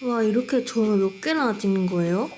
와, 이렇게 점을 몇 개나 찍는 거예요?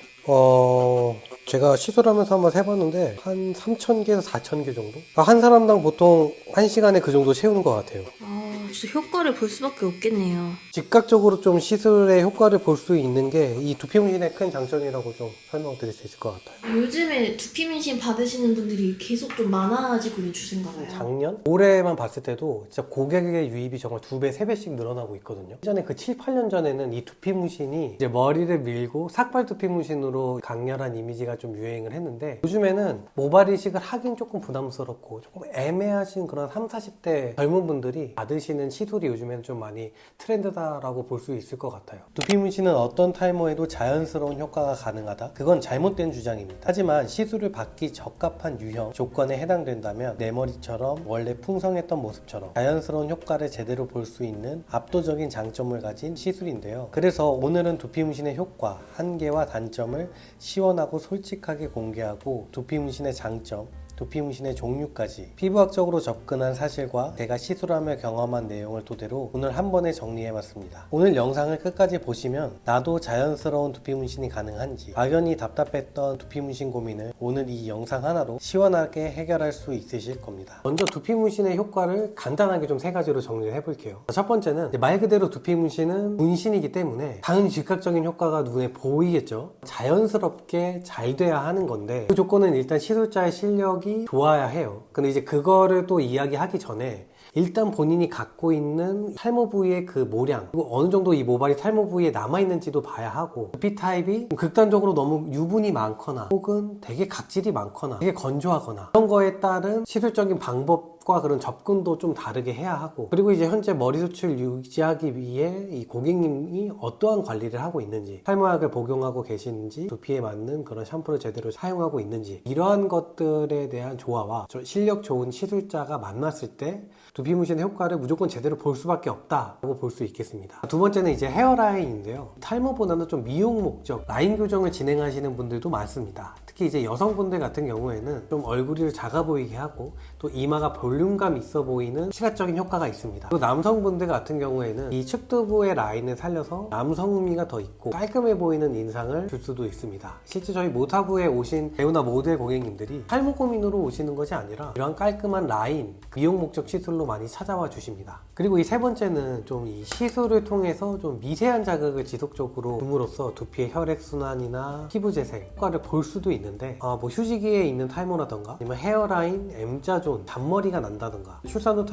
제가 시술하면서 한번 세봤는데 한 3,000개에서 4,000개 정도? 그러니까 한 사람당 보통 1시간에 그 정도 채우는 것 같아요. 아, 진짜 효과를 볼 수밖에 없겠네요. 즉각적으로 좀 시술의 효과를 볼 수 있는 게 이 두피 문신의 큰 장점이라고 좀 설명드릴 수 있을 것 같아요. 요즘에 두피 문신 받으시는 분들이 계속 좀 많아지고 있는 추세인가 봐요. 작년? 올해만 봤을 때도 진짜 고객의 유입이 정말 2배, 3배씩 늘어나고 있거든요. 예전에 그 7, 8년 전에는 이 두피 문신이 이제 머리를 밀고 삭발 두피 문신으로 강렬한 이미지가 좀 유행을 했는데 요즘에는 모발 이식을 하긴 조금 부담스럽고 조금 애매하신 그런 3, 40대 젊은 분들이 받으시는 시술이 요즘에는 좀 많이 트렌드다라고 볼 수 있을 것 같아요. 두피 문신은 어떤 탈모에도 자연스러운 효과가 가능하다? 그건 잘못된 주장입니다. 하지만 시술을 받기 적합한 유형, 조건에 해당된다면 내 머리처럼 원래 풍성했던 모습처럼 자연스러운 효과를 제대로 볼 수 있는 압도적인 장점을 가진 시술인데요. 그래서 오늘은 두피 문신의 효과, 한계와 단점을 시원하고 솔직하게 공개하고 두피 문신의 장점, 두피 문신의 종류까지 피부학적으로 접근한 사실과 제가 시술하며 경험한 내용을 토대로 오늘 한 번에 정리해봤습니다. 오늘 영상을 끝까지 보시면 나도 자연스러운 두피 문신이 가능한지 막연히 답답했던 두피 문신 고민을 오늘 이 영상 하나로 시원하게 해결할 수 있으실 겁니다. 먼저 두피 문신의 효과를 간단하게 좀 세 가지로 정리를 해볼게요. 첫 번째는 말 그대로 두피 문신은 문신이기 때문에 당연히 즉각적인 효과가 눈에 보이겠죠. 자연스럽게 잘 돼야 하는 건데 그 조건은 일단 시술자의 실력이 좋아야 해요. 근데 이제 그거를 또 이야기하기 전에 일단 본인이 갖고 있는 탈모 부위의 그 모량 그리고 어느 정도 이 모발이 탈모 부위에 남아있는지도 봐야 하고 두피 타입이 극단적으로 너무 유분이 많거나 혹은 되게 각질이 많거나 되게 건조하거나 그런 거에 따른 시술적인 방법과 그런 접근도 좀 다르게 해야 하고 그리고 이제 현재 머리 숱을 유지하기 위해 이 고객님이 어떠한 관리를 하고 있는지 탈모약을 복용하고 계시는지 두피에 맞는 그런 샴푸를 제대로 사용하고 있는지 이러한 것들에 대한 조화와 실력 좋은 시술자가 만났을 때 두피 문신의 효과를 무조건 제대로 볼 수밖에 없다고 볼 수 있겠습니다. 두 번째는 이제 헤어라인인데요. 탈모보다는 좀 미용 목적 라인 교정을 진행하시는 분들도 많습니다. 특히 이제 여성분들 같은 경우에는 좀 얼굴이 작아 보이게 하고 또 이마가 볼륨감 있어 보이는 시각적인 효과가 있습니다. 또 남성분들 같은 경우에는 이 측두부의 라인을 살려서 남성미가 더 있고 깔끔해 보이는 인상을 줄 수도 있습니다. 실제 저희 모타부에 오신 배우나 모델 고객님들이 탈모 고민으로 오시는 것이 아니라 이러한 깔끔한 라인, 미용 목적 시술로 많이 찾아와 주십니다. 그리고 이 세 번째는 좀 이 시술을 통해서 좀 미세한 자극을 지속적으로 줌으로써 두피의 혈액순환이나 피부 재생 효과를 볼 수도 있는데 뭐 휴지기에 있는 탈모라던가 아니면 헤어라인, M자존, 잔머리가 난다던가 출산 후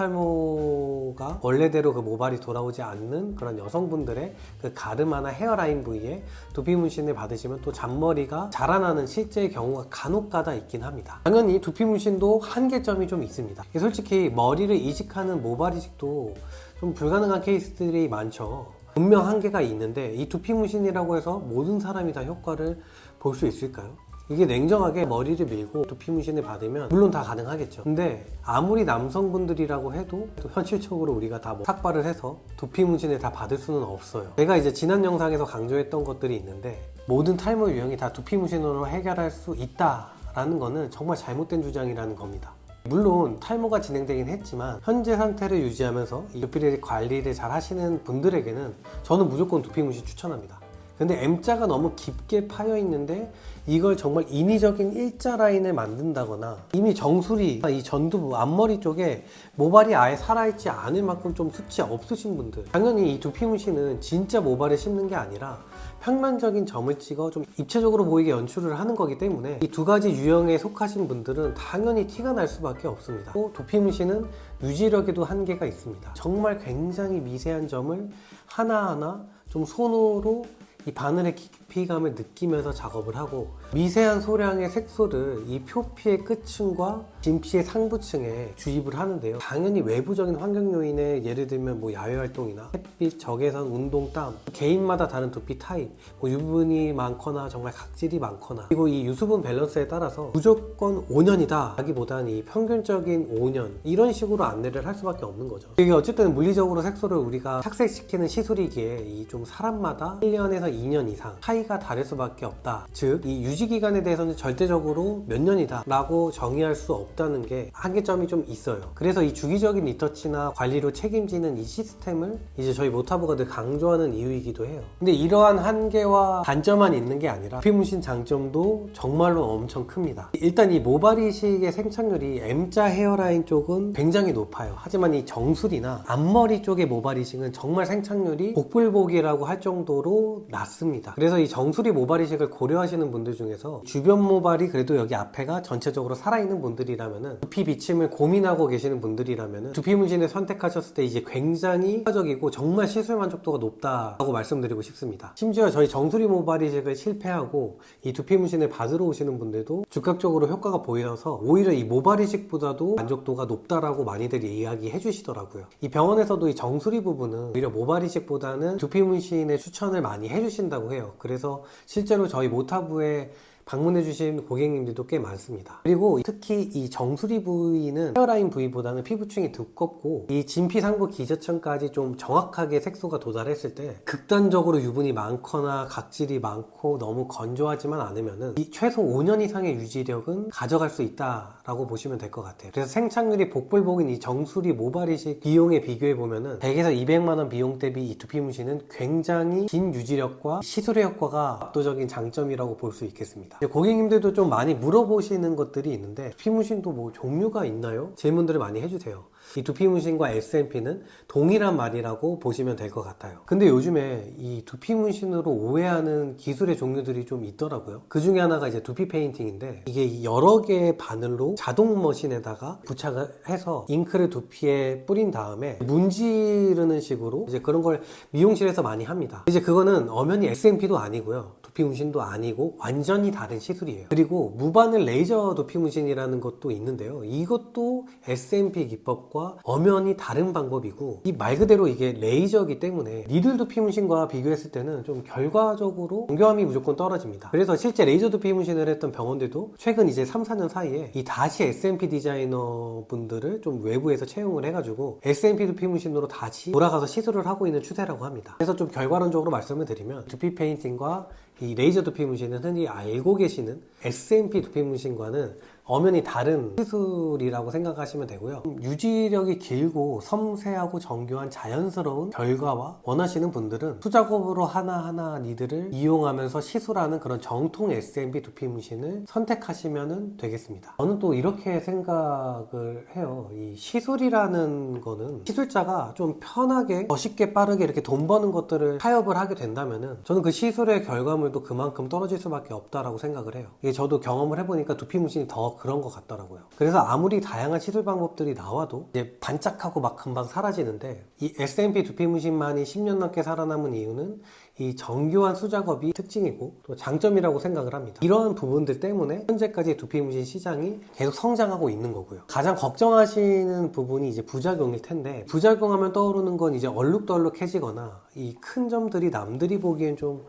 탈모가 원래대로 그 모발이 돌아오지 않는 그런 여성분들의 그 가르마나 헤어라인 부위에 두피 문신을 받으시면 또 잔머리가 자라나는 실제의 경우가 간혹가다 있긴 합니다. 당연히 두피 문신도 한계점이 좀 있습니다. 솔직히 머리를 이식하는 모발 이식도 좀 불가능한 케이스들이 많죠. 분명 한계가 있는데 이 두피 문신이라고 해서 모든 사람이 다 효과를 볼 수 있을까요? 이게 냉정하게 머리를 밀고 두피 문신을 받으면 물론 다 가능하겠죠. 근데 아무리 남성분들이라고 해도 또 현실적으로 우리가 다 뭐 삭발을 해서 두피 문신을 다 받을 수는 없어요. 제가 이제 지난 영상에서 강조했던 것들이 있는데 모든 탈모 유형이 다 두피 문신으로 해결할 수 있다라는 거는 정말 잘못된 주장이라는 겁니다. 물론 탈모가 진행되긴 했지만 현재 상태를 유지하면서 이 두피 관리를 잘 하시는 분들에게는 저는 무조건 두피 문신 추천합니다. 근데 M자가 너무 깊게 파여 있는데 이걸 정말 인위적인 일자 라인을 만든다거나 이미 정수리, 이 전두부, 앞머리 쪽에 모발이 아예 살아있지 않을 만큼 좀 수치 없으신 분들 당연히 이 두피 문신은 진짜 모발을 심는 게 아니라 평면적인 점을 찍어 좀 입체적으로 보이게 연출을 하는 거기 때문에 이 두 가지 유형에 속하신 분들은 당연히 티가 날 수밖에 없습니다. 또 두피 문신은 유지력에도 한계가 있습니다. 정말 굉장히 미세한 점을 하나하나 좀 손으로 이 바늘의 깊이감을 느끼면서 작업을 하고 미세한 소량의 색소를 이 표피의 끝층과 진피의 상부층에 주입을 하는데요. 당연히 외부적인 환경 요인에 예를 들면 뭐 야외 활동이나 햇빛, 적외선, 운동, 땀 개인마다 다른 두피 타입, 뭐 유분이 많거나 정말 각질이 많거나 그리고 이 유수분 밸런스에 따라서 무조건 5년이다 하기보다는 이 평균적인 5년 이런 식으로 안내를 할 수밖에 없는 거죠. 이게 어쨌든 물리적으로 색소를 우리가 착색시키는 시술이기에 이 좀 사람마다 1년에서 2년 이상 차이가 차이가 다를 수밖에 없다. 즉, 이 유지기간에 대해서는 절대적으로 몇 년이다 라고 정의할 수 없다는 게 한계점이 좀 있어요. 그래서 이 주기적인 리터치나 관리로 책임지는 이 시스템을 이제 저희 모타브가 늘 강조하는 이유이기도 해요. 근데 이러한 한계와 단점만 있는 게 아니라 두피문신 장점도 정말로 엄청 큽니다. 일단 이 모발 이식의 생착률이 M자 헤어라인 쪽은 굉장히 높아요. 하지만 이 정수리나 앞머리 쪽의 모발 이식은 정말 생착률이 복불복이라고 할 정도로 낮습니다. 그래서 이 정수리 모발 이식을 고려하시는 분들 중에서 주변 모발이 그래도 여기 앞에가 전체적으로 살아있는 분들이라면은, 두피 비침을 고민하고 계시는 분들이라면은 두피 문신을 선택하셨을 때 이제 굉장히 효과적이고 정말 시술 만족도가 높다고 말씀드리고 싶습니다. 심지어 저희 정수리 모발 이식을 실패하고 이 두피 문신을 받으러 오시는 분들도 즉각적으로 효과가 보여서 오히려 이 모발 이식보다도 만족도가 높다라고 많이들이 이야기해 주시더라고요. 이 병원에서도 이 정수리 부분은 오히려 모발 이식보다는 두피 문신의 추천을 많이 해주신다고 해요. 그래서 실제로 저희 모타브에 방문해주신 고객님들도 꽤 많습니다. 그리고 특히 이 정수리 부위는 헤어라인 부위보다는 피부층이 두껍고 이 진피상부 기저층까지 좀 정확하게 색소가 도달했을 때 극단적으로 유분이 많거나 각질이 많고 너무 건조하지만 않으면은 이 최소 5년 이상의 유지력은 가져갈 수 있다라고 보시면 될 것 같아요. 그래서 생착률이 복불복인 이 정수리 모발 이식 비용에 비교해보면은 100에서 200만원 비용 대비 이 두피 문신은 굉장히 긴 유지력과 시술의 효과가 압도적인 장점이라고 볼 수 있겠습니다. 고객님들도 좀 많이 물어보시는 것들이 있는데, 두피 문신도 뭐 종류가 있나요? 질문들을 많이 해주세요. 이 두피 문신과 SMP는 동일한 말이라고 보시면 될 것 같아요. 근데 요즘에 이 두피 문신으로 오해하는 기술의 종류들이 좀 있더라고요. 그 중에 하나가 이제 두피 페인팅인데, 이게 여러 개의 바늘로 자동 머신에다가 부착을 해서 잉크를 두피에 뿌린 다음에 문지르는 식으로 이제 그런 걸 미용실에서 많이 합니다. 이제 그거는 엄연히 SMP도 아니고요, 두피 문신도 아니고 완전히 다른 시술이에요. 그리고 무바늘 레이저 두피 문신이라는 것도 있는데요, 이것도 SMP 기법과 엄연히 다른 방법이고, 이 말 그대로 이게 레이저이기 때문에 니들 두피 문신과 비교했을 때는 좀 결과적으로 정교함이 무조건 떨어집니다. 그래서 실제 레이저 두피 문신을 했던 병원들도 최근 이제 3, 4년 사이에 이 다시 SMP 디자이너 분들을 좀 외부에서 채용을 해가지고 SMP 두피 문신으로 다시 돌아가서 시술을 하고 있는 추세라고 합니다. 그래서 좀 결과론적으로 말씀을 드리면, 두피 페인팅과 이 레이저 두피 문신은 흔히 알고 계시는 SMP 두피 문신과는 엄연히 다른 시술이라고 생각하시면 되고요. 유지력이 길고 섬세하고 정교한 자연스러운 결과와 원하시는 분들은 수작업으로 하나하나 니들을 이용하면서 시술하는 그런 정통 SMP 두피 문신을 선택하시면 되겠습니다. 저는 또 이렇게 생각을 해요. 이 시술이라는 거는 시술자가 좀 편하게 더 쉽게 빠르게 이렇게 돈 버는 것들을 타협을 하게 된다면은 저는 그 시술의 결과물도 그만큼 떨어질 수밖에 없다라고 생각을 해요. 이게 저도 경험을 해보니까 두피 문신이 더 그런 것 같더라고요. 그래서 아무리 다양한 시술 방법들이 나와도 이제 반짝하고 막 금방 사라지는데, 이 SMP 두피 문신만이 10년 넘게 살아남은 이유는 이 정교한 수작업이 특징이고 또 장점이라고 생각을 합니다. 이런 부분들 때문에 현재까지 두피 문신 시장이 계속 성장하고 있는 거고요. 가장 걱정하시는 부분이 이제 부작용일 텐데, 부작용하면 떠오르는 건 이제 얼룩덜룩해지거나 이 큰 점들이 남들이 보기엔 좀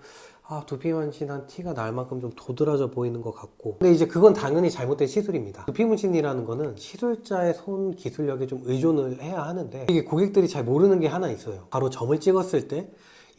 두피 문신한 티가 날 만큼 좀 도드라져 보이는 것 같고, 근데 이제 그건 당연히 잘못된 시술입니다. 두피 문신이라는 거는 시술자의 손 기술력에 좀 의존을 해야 하는데, 이게 고객들이 잘 모르는 게 하나 있어요. 바로 점을 찍었을 때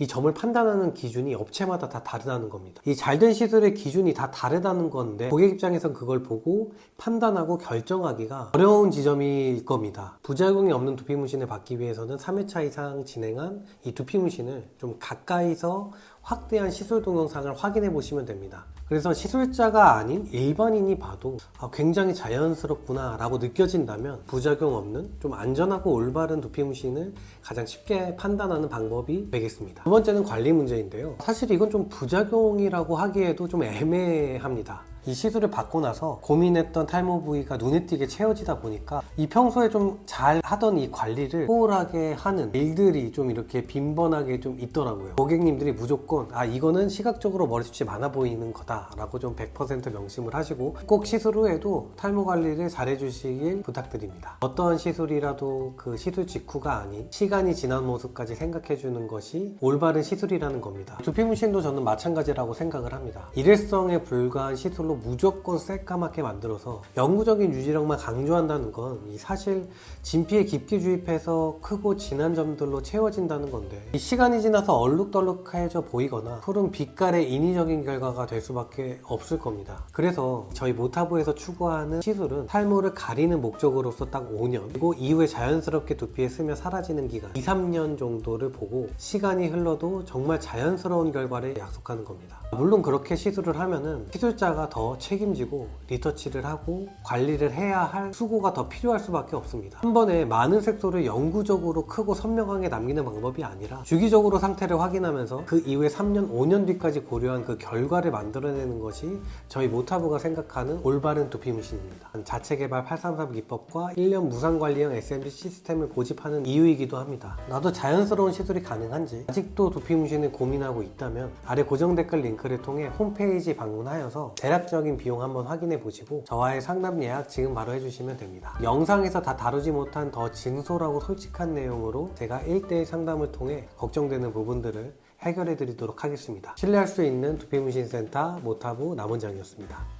이 점을 판단하는 기준이 업체마다 다 다르다는 겁니다. 이 잘된 시술의 기준이 다 다르다는 건데, 고객 입장에선 그걸 보고 판단하고 결정하기가 어려운 지점일 겁니다. 부작용이 없는 두피 문신을 받기 위해서는 3회차 이상 진행한 이 두피 문신을 좀 가까이서 확대한 시술 동영상을 확인해 보시면 됩니다. 그래서 시술자가 아닌 일반인이 봐도 굉장히 자연스럽구나 라고 느껴진다면 부작용 없는 좀 안전하고 올바른 두피 문신을 가장 쉽게 판단하는 방법이 되겠습니다. 두 번째는 관리 문제인데요, 사실 이건 좀 부작용이라고 하기에도 좀 애매합니다. 이 시술을 받고 나서 고민했던 탈모 부위가 눈에 띄게 채워지다 보니까 이 평소에 좀 잘 하던 이 관리를 소홀하게 하는 일들이 좀 이렇게 빈번하게 좀 있더라고요. 고객님들이 무조건 이거는 시각적으로 머리숱이 많아 보이는 거다 라고 좀 100% 명심을 하시고, 꼭 시술 후에도 탈모 관리를 잘 해주시길 부탁드립니다. 어떠한 시술이라도 그 시술 직후가 아닌 시간이 지난 모습까지 생각해 주는 것이 올바른 시술이라는 겁니다. 두피 문신도 저는 마찬가지라고 생각을 합니다. 일회성에 불과한 시술로 무조건 새까맣게 만들어서 영구적인 유지력만 강조한다는 건 이 사실 진피에 깊게 주입해서 크고 진한 점들로 채워진다는 건데, 이 시간이 지나서 얼룩덜룩해져 보이거나 푸른 빛깔의 인위적인 결과가 될 수밖에 없을 겁니다. 그래서 저희 모타브에서 추구하는 시술은 탈모를 가리는 목적으로서 딱 5년, 그리고 이후에 자연스럽게 두피에 스며 사라지는 기간 2, 3년 정도를 보고 시간이 흘러도 정말 자연스러운 결과를 약속하는 겁니다. 물론 그렇게 시술을 하면은 시술자가 더 책임지고 리터치를 하고 관리를 해야 할 수고가 더 필요할 수밖에 없습니다. 한 번에 많은 색소를 영구적으로 크고 선명하게 남기는 방법이 아니라 주기적으로 상태를 확인하면서 그 이후에 3년, 5년 뒤까지 고려한 그 결과를 만들어내는 것이 저희 모타브가 생각하는 올바른 두피 문신입니다. 자체 개발 833 기법과 1년 무상 관리형 SMG 시스템을 고집하는 이유이기도 합니다. 나도 자연스러운 시술이 가능한지 아직도 두피 문신을 고민하고 있다면 아래 고정 댓글 링크를 통해 홈페이지 방문하여서 대략적인 비용 한번 확인해 보시고 저와의 상담 예약 지금 바로 해주시면 됩니다. 영상에서 다 다루지 못한 더 진솔하고 솔직한 내용으로 제가 1대1 상담을 통해 걱정되는 부분들을 해결해 드리도록 하겠습니다. 신뢰할 수 있는 두피문신센터 모타브 남원장이었습니다.